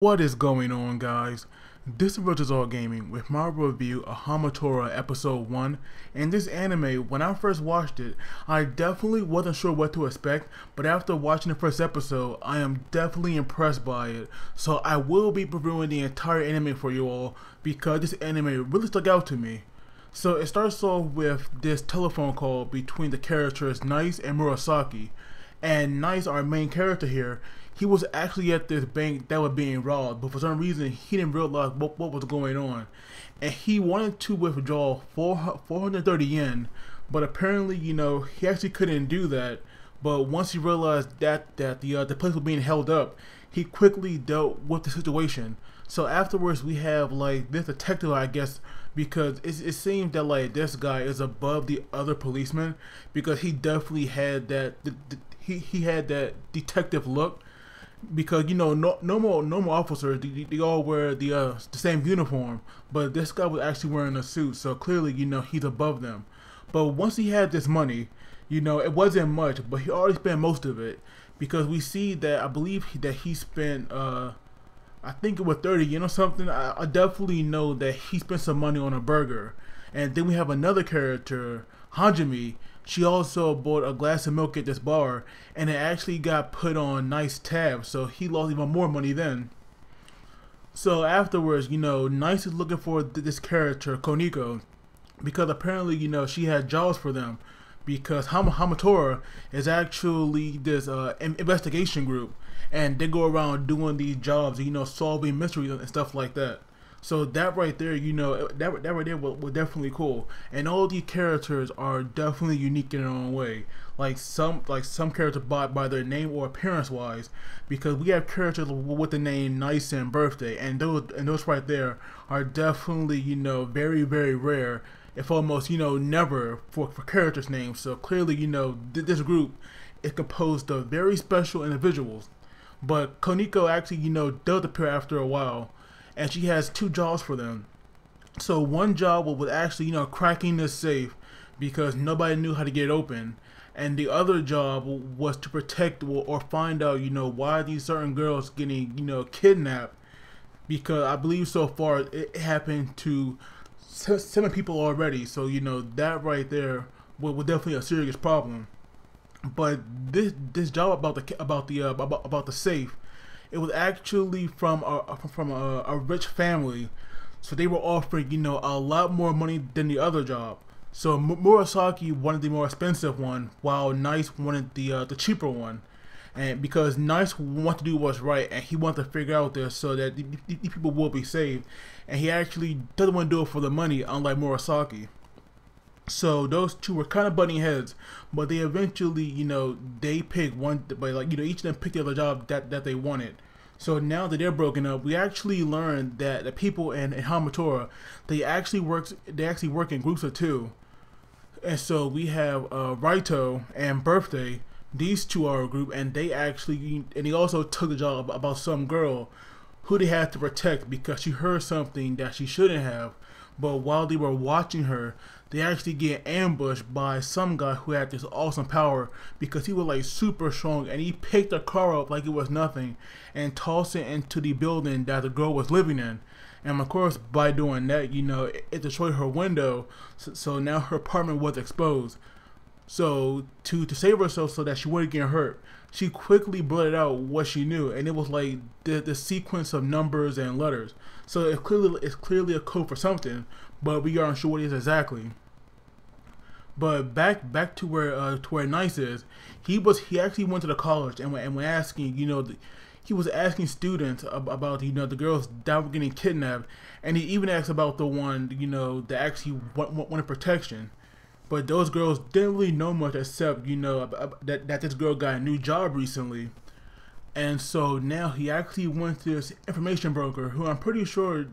What is going on, guys? This is Virtual All Gaming with my review of Hamatora Episode 1. And this anime, when I first watched it, I definitely wasn't sure what to expect, but after watching the first episode, I am definitely impressed by it. So I will be reviewing the entire anime for you all, because this anime really stuck out to me. So it starts off with this telephone call between the characters Nice and Murasaki. And Nice, our main character here, he was actually at this bank that was being robbed, but for some reason he didn't realize what was going on, and he wanted to withdraw 430 yen, but apparently, he actually couldn't do that. But once he realized that the place was being held up, he quickly dealt with the situation. So afterwards, we have like this detective, I guess, because it seems that like this guy is above the other policemen, because he definitely had that he had that detective look. Because normal officers, they all wear the same uniform, but this guy was actually wearing a suit, so clearly he's above them. But once he had this money, it wasn't much, but he already spent most of it, because we see that I believe that he spent I think it was 30 yen or something. I definitely know that he spent some money on a burger. And then we have another character, Hanjimi. She also bought a glass of milk at this bar, and it actually got put on Nice tab, so he lost even more money then. So afterwards, Nice is looking for this character, Koniko, because apparently, she had jobs for them, because Hamatora is actually this investigation group, and they go around doing these jobs, solving mysteries and stuff like that. So that right there, that right there was definitely cool. And all these characters are definitely unique in their own way. Like some characters by their name or appearance wise, because we have characters with the name Nice and Birthday, and those right there are definitely very very rare, if almost never for characters' names. So clearly this group is composed of very special individuals. But Koniko actually does appear after a while, and she has two jobs for them. So one job was actually cracking this safe, because nobody knew how to get it open, and the other job was to protect or find out why these certain girls getting kidnapped, because I believe so far it happened to 7 people already. So that right there was definitely a serious problem. But this job about the safe, it was actually from a rich family, so they were offering a lot more money than the other job. So Murasaki wanted the more expensive one, while Nice wanted the cheaper one, and because Nice wanted to do what's right, and he wanted to figure out this so that these people will be saved, and he actually doesn't want to do it for the money, unlike Murasaki. So those two were kind of butting heads, but they eventually, they picked one, but like, each of them picked the other job that they wanted. So now that they're broken up, we actually learned that the people in Hamatora, they actually work in groups of 2. And so we have Raito and Birthday. These two are a group, and they also took the job about some girl who they had to protect, because she heard something that she shouldn't have. But while they were watching her, they actually get ambushed by some guy who had this awesome power, because he was like super strong, and he picked a car up like it was nothing and tossed it into the building that the girl was living in. And of course, by doing that, it destroyed her window, so now her apartment was exposed. So to save herself so that she wouldn't get hurt, she quickly blurted out what she knew, and it was like the sequence of numbers and letters. So it's clearly a code for something, but we aren't sure what it is exactly. But back to where Nice is, he actually went to the college and went asking, he was asking students about the girls that were getting kidnapped, and he even asked about the one that actually wanted protection. But those girls didn't really know much, except that this girl got a new job recently. And so now he actually went to this information broker, who I'm pretty sure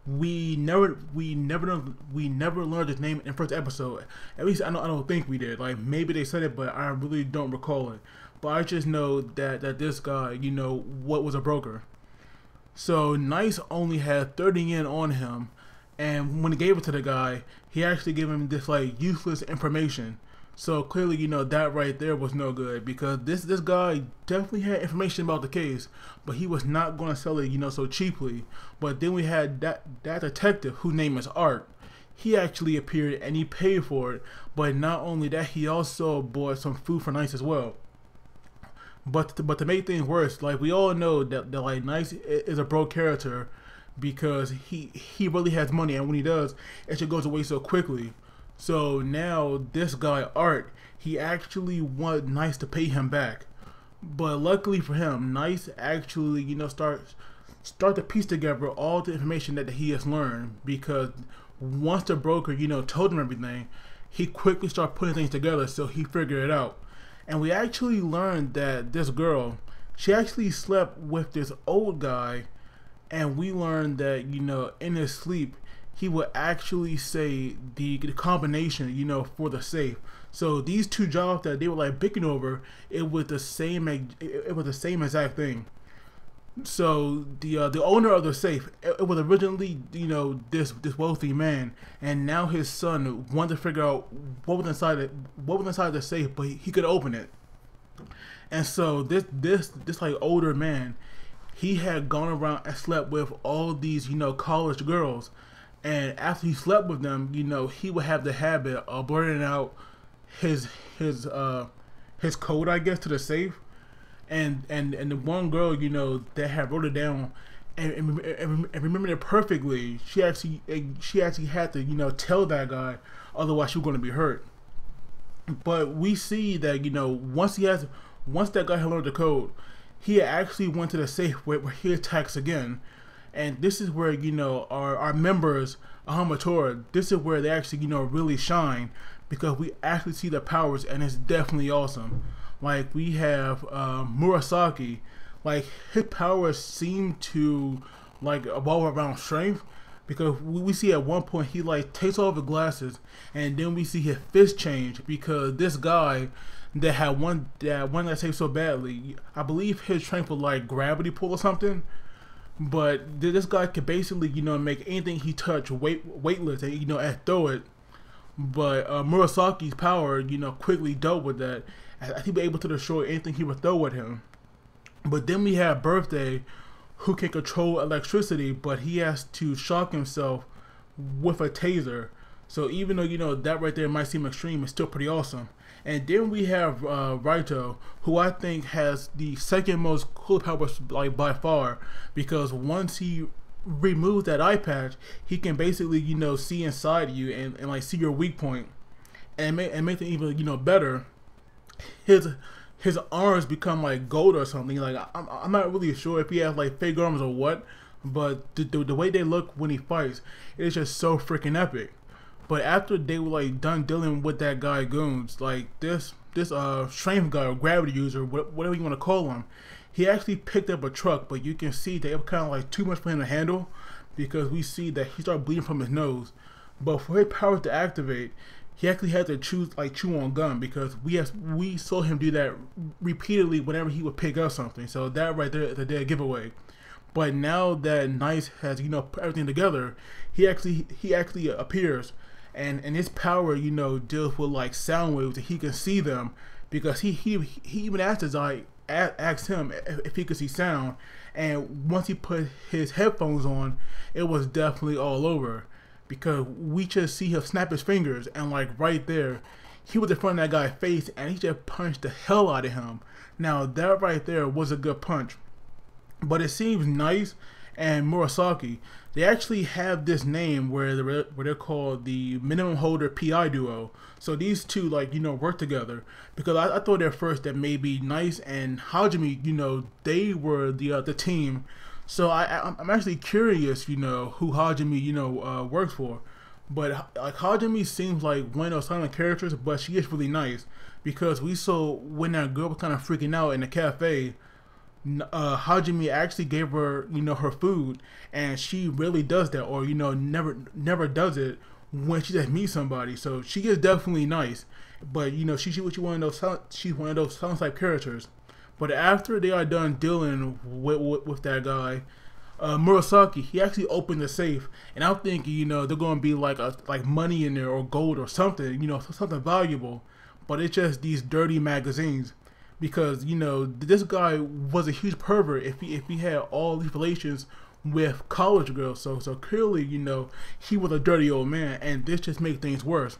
we never learned his name in the first episode. At least I don't think we did. Like, maybe they said it, but I really don't recall it. But I just know that this guy, what was a broker. So Nice only had 30 yen on him, and when he gave it to the guy, he actually gave him this like useless information. So clearly, that right there was no good because this guy definitely had information about the case, but he was not going to sell it, so cheaply. But then we had that detective whose name is Art. He actually appeared and he paid for it. But not only that, he also bought some food for Nice as well. But to make things worse, like we all know that like Nice is a broke character because he really has money, and when he does, it just goes away so quickly. So now this guy Art, he actually want Nice to pay him back, but luckily for him, Nice actually start to piece together all the information that he has learned, because once the broker told him everything, he quickly started putting things together, so he figured it out. And we actually learned that this girl, she actually slept with this old guy, and we learned that in his sleep he would actually say the combination, for the safe. So these two jobs that they were like bickering over, it was the same exact thing. So the owner of the safe, it was originally this wealthy man, and now his son wanted to figure out what was inside the safe, but he could open it. And so this like older man, he had gone around and slept with all these college girls, and after he slept with them, he would have the habit of blurting out his code, I guess, to the safe. And the one girl that had wrote it down and remembered it perfectly, she actually had to tell that guy, otherwise she was going to be hurt. But we see that once that guy had learned the code, he actually went to the safe where he attacks again. And this is where our members of Hamatora, this is where they actually really shine, because we actually see the powers, and it's definitely awesome. Like we have Murasaki, like his powers seem to like evolve around strength, because we see at one point he like takes off his glasses, and then we see his fist change, because this guy that had one that takes so badly, I believe his strength was like gravity pull or something. But this guy could basically make anything he touched weightless and and throw it. But Murasaki's power quickly dealt with that, as he was able to destroy anything he would throw at him. But then we have Birthday, who can control electricity, but he has to shock himself with a taser. So even though that right there might seem extreme, it's still pretty awesome. And then we have Raito, who I think has the second most cool powers like by far, because once he removes that eye patch, he can basically see inside you and like see your weak point, and make it even better. His arms become like gold or something. Like I'm not really sure if he has like fake arms or what, but the way they look when he fights, it's just so freaking epic. But after they were like done dealing with that guy Goons, like this strength guy or gravity user, whatever you want to call him, he actually picked up a truck, but you can see that it was kind of like too much for him to handle, because we see that he started bleeding from his nose. But for his powers to activate, he actually had to chew on gum, because we saw him do that repeatedly whenever he would pick up something. So that right there is a dead giveaway. But now that Nice has put everything together, he actually appears. And his power, deals with like sound waves, and he can see them, because he even asked him if he could see sound. And once he put his headphones on, it was definitely all over, because we just see him snap his fingers, and like right there, he was in front of that guy's face, and he just punched the hell out of him. Now that right there was a good punch. But it seems Nice and Murasaki, they actually have this name where they're called the minimum holder PI duo. So these two work together, because I thought at first that maybe Nice and Hajime, they were the team. So I'm actually curious, who Hajime works for. But like Hajime seems like one of those silent characters, but she is really nice, because we saw when that girl was kind of freaking out in the cafe, Hajime actually gave her her food, and she really does that, or never does it when she just meets somebody. So she is definitely nice, but she's one of those silent type characters. But after they are done dealing with that guy, Murasaki, he actually opened the safe, and I'm thinking they're gonna be like money in there or gold or something, something valuable. but it's just these dirty magazines. Because you know this guy was a huge pervert if he had all these relations with college girls. So clearly, you know, he was a dirty old man, and this just makes things worse.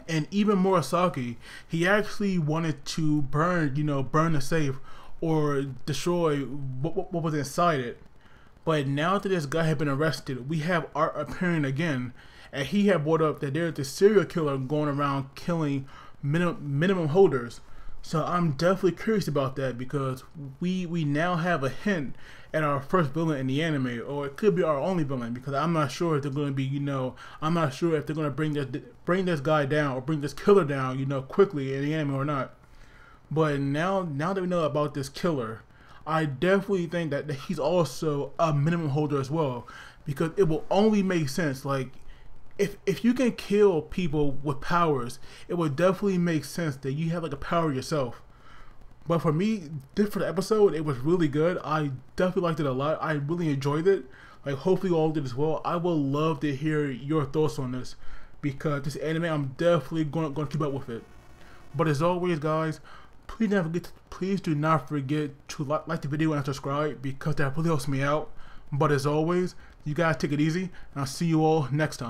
And even Murasaki, he actually wanted to burn the safe or destroy what was inside it. But now that this guy had been arrested, we have Art appearing again, and he had brought up that there's this serial killer going around killing minimum holders. So I'm definitely curious about that, because we now have a hint at our first villain in the anime, or it could be our only villain, because I'm not sure if they're going to be, I'm not sure if they're going to bring this guy down or bring this killer down, quickly in the anime or not. But now that we know about this killer, I definitely think that he's also a minimum holder as well, because it will only make sense. Like, if you can kill people with powers, it would definitely make sense that you have like a power yourself. But for me, for the episode, it was really good. I definitely liked it a lot. I really enjoyed it. Like, hopefully you all did as well. I would love to hear your thoughts on this, because this anime, I'm definitely going to keep up with it. But as always, guys, please do not forget to like the video and subscribe, because that really helps me out. But as always, you guys take it easy, and I'll see you all next time.